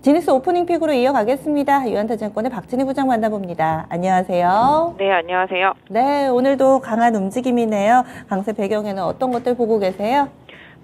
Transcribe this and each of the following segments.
지니스 오프닝 픽으로 이어가겠습니다. 유한타증권의 박진희 부장 만나봅니다. 안녕하세요. 네, 안녕하세요. 네, 오늘도 강한 움직임이네요. 강세 배경에는 어떤 것들 보고 계세요?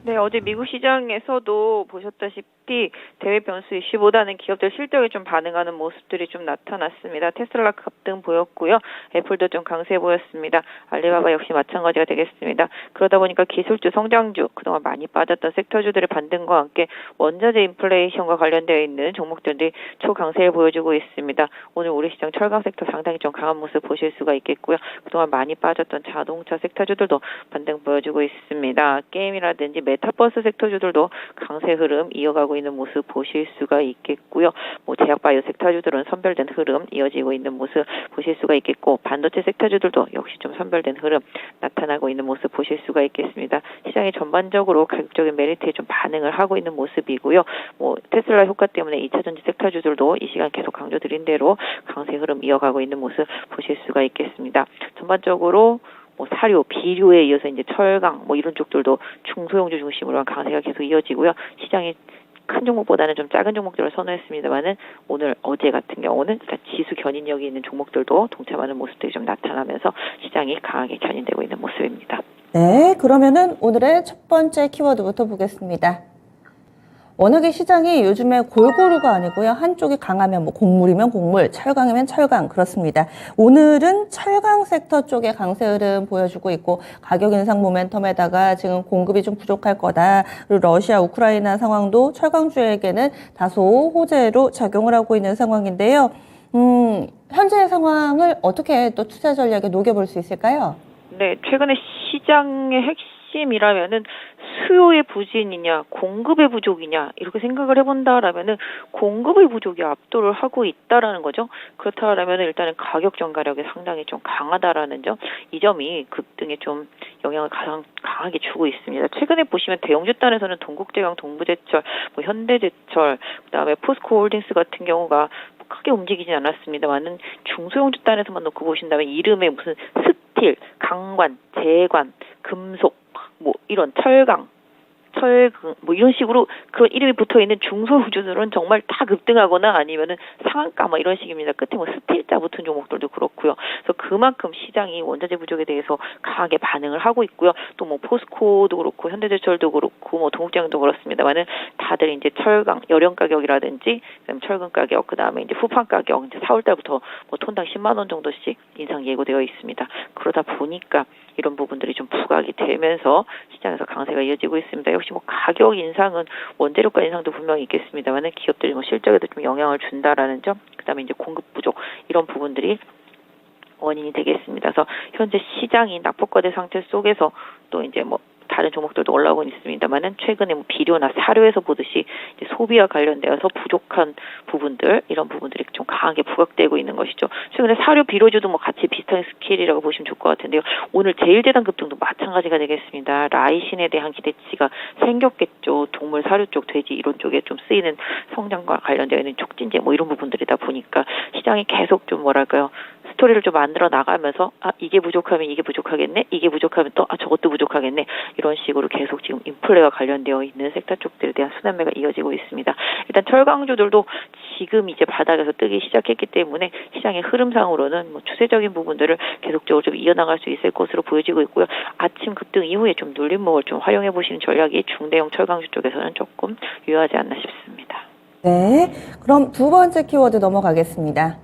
네, 어제 미국 시장에서도 보셨다시피 대외 변수 이슈보다는 기업들 실적에 좀 반응하는 모습들이 좀 나타났습니다. 테슬라 급등 보였고요. 애플도 좀 강세 보였습니다. 알리바바 역시 마찬가지가 되겠습니다. 그러다 보니까 기술주, 성장주, 그동안 많이 빠졌던 섹터주들의 반등과 함께 원자재 인플레이션과 관련되어 있는 종목들이 초강세를 보여주고 있습니다. 오늘 우리 시장 철강 섹터 상당히 좀 강한 모습 보실 수가 있겠고요. 그동안 많이 빠졌던 자동차 섹터주들도 반등 보여주고 있습니다. 게임이라든지 메타버스 섹터주들도 강세 흐름 이어가고 있는 모습 보실 수가 있겠고요. 제약바이오 섹터주들은 선별된 흐름 이어지고 있는 모습 보실 수가 있겠고, 반도체 섹터주들도 역시 좀 선별된 흐름 나타나고 있는 모습 보실 수가 있겠습니다. 시장이 전반적으로 가격적인 메리트에 좀 반응을 하고 있는 모습이고요. 테슬라 효과 때문에 2차전지 섹터주들도 이 시간 계속 강조드린 대로 강세 흐름 이어가고 있는 모습 보실 수가 있겠습니다. 전반적으로 사료, 비료에 이어서 이제 철강, 이런 쪽들도 중소형주 중심으로 한 강세가 계속 이어지고요. 시장이 큰 종목보다는 좀 작은 종목들을 선호했습니다만은 어제 같은 경우는 지수 견인력이 있는 종목들도 동참하는 모습들이 좀 나타나면서 시장이 강하게 견인되고 있는 모습입니다. 네, 그러면은 오늘의 첫 번째 키워드부터 보겠습니다. 워낙에 시장이 요즘에 골고루가 아니고요. 한쪽이 강하면 곡물이면 곡물, 철강이면 철강 그렇습니다. 오늘은 철강 섹터 쪽의 강세 흐름 보여주고 있고, 가격 인상 모멘텀에다가 지금 공급이 좀 부족할 거다. 그리고 러시아, 우크라이나 상황도 철강주에게는 다소 호재로 작용을 하고 있는 상황인데요. 현재의 상황을 어떻게 또 투자 전략에 녹여볼 수 있을까요? 네, 최근에 시장의 핵심이라면은 수요의 부진이냐, 공급의 부족이냐, 이렇게 생각을 해본다라면은 공급의 부족이 압도를 하고 있다라는 거죠. 그렇다라면 일단은 가격 전가력이 상당히 좀 강하다라는 점, 이 점이 급등에 좀 영향을 가장 강하게 주고 있습니다. 최근에 보시면 대형주 단에서는 동국제강, 동부제철, 현대제철, 그다음에 포스코홀딩스 같은 경우가 크게 움직이진 않았습니다만은 중소형주 단에서만 놓고 보신다면 이름에 무슨 스틸, 강관, 제관, 금속, 이런 철강, 이런 식으로 그런 이름이 붙어 있는 중소형주들은 정말 다 급등하거나 아니면은 상한가 이런 식입니다. 끝에 스틸자 붙은 종목들도 그렇고요. 그래서 그만큼 시장이 원자재 부족에 대해서 강하게 반응을 하고 있고요. 또 포스코도 그렇고 현대제철도 그렇고 동국제강도 그렇습니다만은 다들 이제 철강 열연 가격이라든지 그다음에 철근 가격, 그다음에 이제 후판 가격 이제 4월 달부터 톤당 10만 원 정도씩 인상 예고되어 있습니다. 그러다 보니까 이런 부분들이 좀 부각이 되면서 시장에서 강세가 이어지고 있습니다. 역시 가격 인상은 원재료가 인상도 분명히 있겠습니다만은 기업들이 실적에도 좀 영향을 준다라는 점, 그다음에 이제 공급 부족 이런 부분들이 원인이 되겠습니다. 그래서 현재 시장이 낙폭과대 상태 속에서 또 이제 다른 종목들도 올라오고 있습니다만은 최근에 비료나 사료에서 보듯이 이제 소비와 관련되어서 부족한 부분들, 이런 부분들이 좀 강하게 부각되고 있는 것이죠. 최근에 사료, 비료주도 같이 비슷한 스케일이라고 보시면 좋을 것 같은데요. 오늘 제일제당 급등도 마찬가지가 되겠습니다. 라이신에 대한 기대치가 생겼겠죠. 동물 사료 쪽, 돼지 이런 쪽에 좀 쓰이는 성장과 관련되어 있는 촉진제 이런 부분들이다 보니까 시장이 계속 좀 스토리를 좀 만들어 나가면서 이게 부족하면 이게 부족하겠네, 이게 부족하면 또 저것도 부족하겠네, 이런 식으로 계속 지금 인플레와 관련되어 있는 섹터 쪽들에 대한 순환매가 이어지고 있습니다. 일단 철강주들도 지금 이제 바닥에서 뜨기 시작했기 때문에 시장의 흐름상으로는 추세적인 부분들을 계속적으로 좀 이어나갈 수 있을 것으로 보여지고 있고요. 아침 급등 이후에 좀 눌림목을 좀 활용해 보시는 전략이 중대형 철강주 쪽에서는 조금 유효하지 않나 싶습니다. 네, 그럼 두 번째 키워드 넘어가겠습니다.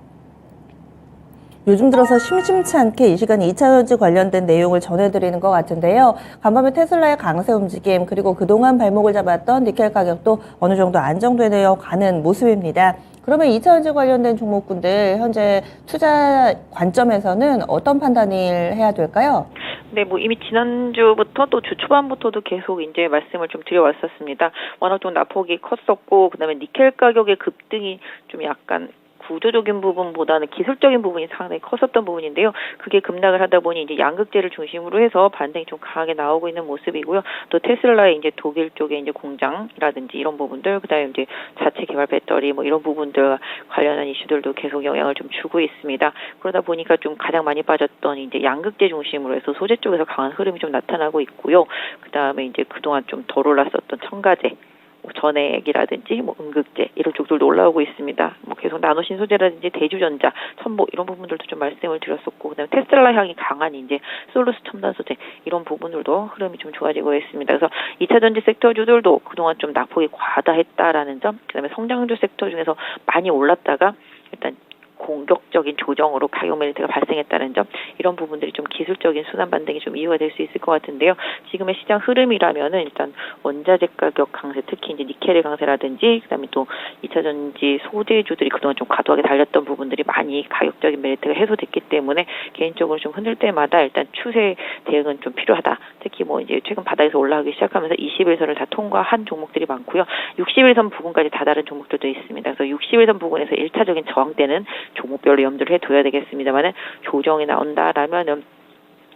요즘 들어서 심심치 않게 이 시간에 2차전지 관련된 내용을 전해드리는 것 같은데요. 간밤에 테슬라의 강세 움직임, 그리고 그동안 발목을 잡았던 니켈 가격도 어느 정도 안정되어 가는 모습입니다. 그러면 2차전지 관련된 종목군들 현재 투자 관점에서는 어떤 판단을 해야 될까요? 네, 이미 지난주부터 또 주 초반부터도 계속 이제 말씀을 좀 드려왔었습니다. 워낙 좀 낙폭이 컸었고, 그다음에 니켈 가격의 급등이 좀 약간 구조적인 부분보다는 기술적인 부분이 상당히 컸었던 부분인데요. 그게 급락을 하다 보니 이제 양극재를 중심으로 해서 반등이 좀 강하게 나오고 있는 모습이고요. 또 테슬라의 이제 독일 쪽에 이제 공장이라든지 이런 부분들, 그다음에 이제 자체 개발 배터리 이런 부분들 관련한 이슈들도 계속 영향을 좀 주고 있습니다. 그러다 보니까 좀 가장 많이 빠졌던 이제 양극재 중심으로 해서 소재 쪽에서 강한 흐름이 좀 나타나고 있고요. 그다음에 이제 그동안 좀 덜 올랐었던 첨가제, 뭐 전액이라든지 뭐 음극재 이런 쪽들도 올라오고 있습니다. 뭐 계속 나노신소재라든지 대주전자, 첨보 이런 부분들도 좀 말씀을 드렸었고, 그다음에 테슬라 향이 강한 이제 솔루스 첨단 소재 이런 부분들도 흐름이 좀 좋아지고 있습니다. 그래서 2차 전지 섹터주들도 그동안 좀 낙폭이 과다했다라는 점, 그다음에 성장주 섹터 중에서 많이 올랐다가 일단 공격적인 조정으로 가격 메리트가 발생했다는 점, 이런 부분들이 좀 기술적인 순환 반등이 좀 이유가 될 수 있을 것 같은데요. 지금의 시장 흐름이라면은 일단 원자재 가격 강세, 특히 이제 니켈의 강세라든지 그다음에 또 2차 전지 소재주들이 그동안 좀 과도하게 달렸던 부분들이 많이 가격적인 메리트가 해소됐기 때문에 개인적으로 좀 흔들 때마다 일단 추세 대응은 좀 필요하다. 특히 뭐 이제 최근 바닥에서 올라가기 시작하면서 21선을 다 통과한 종목들이 많고요. 61선 부근까지 다다른 종목들도 있습니다. 그래서 61선 부근에서 1차적인 저항대는 종목별로 염두를 해둬야 되겠습니다만은, 조정이 나온다라면은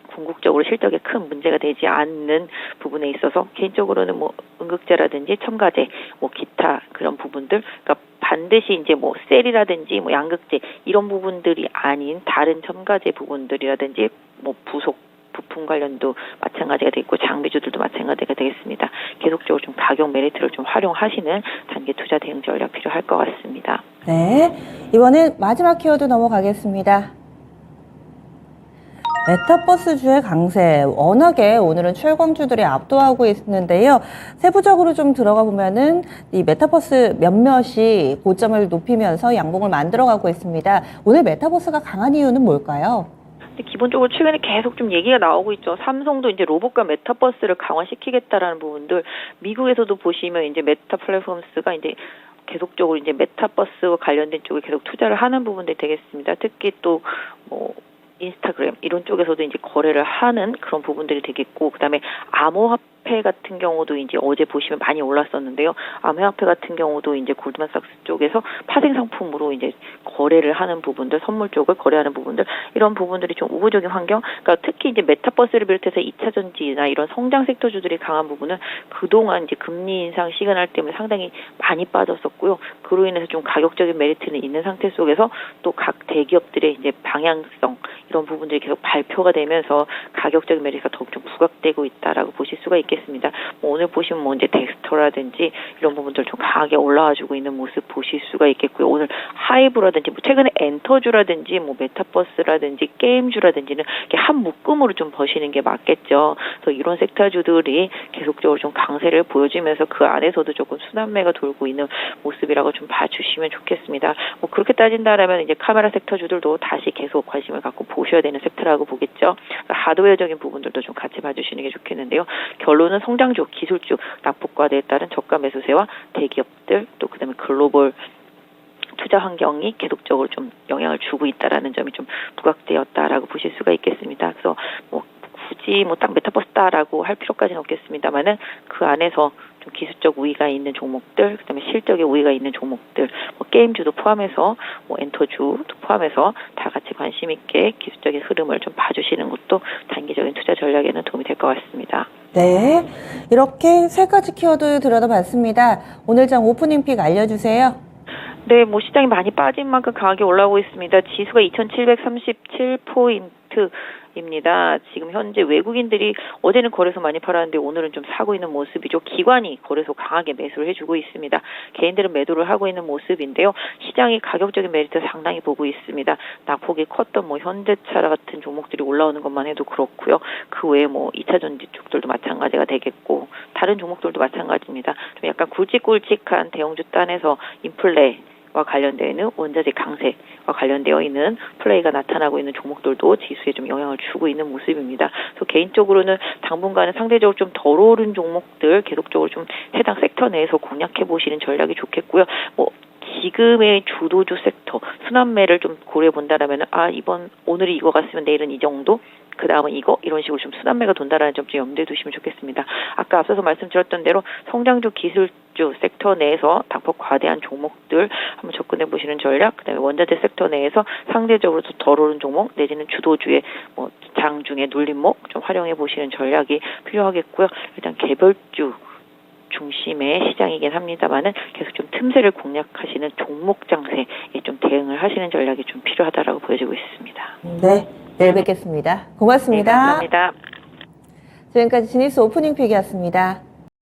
궁극적으로 실적에 큰 문제가 되지 않는 부분에 있어서 개인적으로는 뭐 음극재라든지 첨가재, 뭐 기타 그런 부분들, 그러니까 반드시 이제 뭐 셀이라든지 뭐 양극재 이런 부분들이 아닌 다른 첨가재 부분들이라든지 뭐 부품 관련도 마찬가지가 되겠고 장비주들도 마찬가지가 되겠습니다. 계속적으로 좀 가격 메리트를 좀 활용하시는 단기 투자 대응 전략 필요할 것 같습니다. 네, 이번엔 마지막 키워드 넘어가겠습니다. 메타버스주의 강세, 워낙에 오늘은 철강주들이 압도하고 있는데요. 세부적으로 좀 들어가 보면은 이 메타버스 몇몇이 고점을 높이면서 양봉을 만들어가고 있습니다. 오늘 메타버스가 강한 이유는 뭘까요? 기본적으로 최근에 계속 좀 얘기가 나오고 있죠. 삼성도 이제 로봇과 메타버스를 강화시키겠다라는 부분들, 미국에서도 보시면 이제 메타 플랫폼스가 이제 계속적으로 이제 메타버스와 관련된 쪽에 계속 투자를 하는 부분들이 되겠습니다. 특히 또 뭐 인스타그램 이런 쪽에서도 이제 거래를 하는 그런 부분들이 되겠고, 그다음에 암호화폐 같은 경우도 이제 어제 보시면 많이 올랐었는데요. 암호화폐 같은 경우도 이제 골드만삭스 쪽에서 파생 상품으로 이제 거래를 하는 부분들, 선물 쪽을 거래하는 부분들, 이런 부분들이 좀 우호적인 환경, 그러니까 특히 이제 메타버스를 비롯해서 2차 전지나 이런 성장 섹터주들이 강한 부분은 그동안 이제 금리 인상 시그널 때문에 상당히 많이 빠졌었고요. 그로 인해서 좀 가격적인 메리트는 있는 상태 속에서 또 각 대기업들의 이제 방향성 이런 부분들이 계속 발표가 되면서 가격적인 메리트가 더욱 좀 부각되고 있다라고 보실 수가 있겠습니다. 뭐 오늘 보시면 뭐 이제 덱스터라든지 이런 부분들 좀 강하게 올라와주고 있는 모습 보실 수가 있겠고요. 오늘 하이브라든지 뭐 최근에 엔터주라든지 뭐 메타버스라든지 게임주라든지는 이렇게 한 묶음으로 좀 보시는 게 맞겠죠. 그래서 이런 섹터주들이 계속적으로 좀 강세를 보여주면서 그 안에서도 조금 순환매가 돌고 있는 모습이라고 좀 봐주시면 좋겠습니다. 뭐 그렇게 따진다라면 이제 카메라 섹터주들도 다시 계속 관심을 갖고 보셔야 되는 섹터라고 보겠죠. 그러니까 하드웨어적인 부분들도 좀 같이 봐주시는 게 좋겠는데요. 결론은 성장주, 기술주, 낙폭과대에 따른 저가 매수세와 대기업들, 또 그다음에 글로벌 투자 환경이 계속적으로 좀 영향을 주고 있다라는 점이 좀 부각되었다라고 보실 수가 있겠습니다. 그래서 뭐 굳이 뭐 딱 메타버스다라고 할 필요까지는 없겠습니다만은 그 안에서 좀 기술적 우위가 있는 종목들, 그다음에 실적의 우위가 있는 종목들, 뭐 게임주도 포함해서 뭐 엔터주도 포함해서 다 같이 관심 있게 기술적인 흐름을 좀 봐주시는 것도 단기적인 투자 전략에는 도움이 될 것 같습니다. 네, 이렇게 세 가지 키워드 들여다봤습니다. 오늘 장 오프닝 픽 알려주세요. 네, 뭐 시장이 많이 빠진 만큼 강하게 올라오고 있습니다. 지수가 2,737포인트입니다. 지금 현재 외국인들이 어제는 거래소 많이 팔았는데 오늘은 좀 사고 있는 모습이죠. 기관이 거래소 강하게 매수를 해주고 있습니다. 개인들은 매도를 하고 있는 모습인데요. 시장이 가격적인 메리트 상당히 보고 있습니다. 낙폭이 컸던 뭐 현대차 같은 종목들이 올라오는 것만 해도 그렇고요. 그 외에 뭐 2차 전지 쪽들도 마찬가지가 되겠고 다른 종목들도 마찬가지입니다. 좀 약간 굵직굵직한 대형주 단에서 인플레 와 관련되는 원자재 강세와 관련되어 있는 플레이가 나타나고 있는 종목들도 지수에 좀 영향을 주고 있는 모습입니다. 그래서 개인적으로는 당분간은 상대적으로 좀 덜 오른 종목들 계속적으로 좀 해당 섹터 내에서 공략해 보시는 전략이 좋겠고요. 뭐 지금의 주도주 섹터 순환매를 좀 고려해 본다라면 오늘이 이거 같으면 내일은 이 정도, 그 다음은 이거 이런 식으로 좀 순환매가 돈다라는 점 좀 염두에 두시면 좋겠습니다. 아까 앞서서 말씀드렸던 대로 성장주, 기술주 섹터 내에서 낙폭 과대한 종목들 한번 접근해 보시는 전략, 그다음에 원자재 섹터 내에서 상대적으로 덜 오른 종목 내지는 주도주의 뭐 장중의 눌림목 좀 활용해 보시는 전략이 필요하겠고요. 일단 개별주 중심의 시장이긴 합니다만은 계속 좀 틈새를 공략하시는 종목 장세에 좀 대응을 하시는 전략이 좀 필요하다라고 보여지고 있습니다. 네, 내일 뵙겠습니다. 고맙습니다. 네, 감사합니다. 지금까지 지니스 오프닝 픽이었습니다.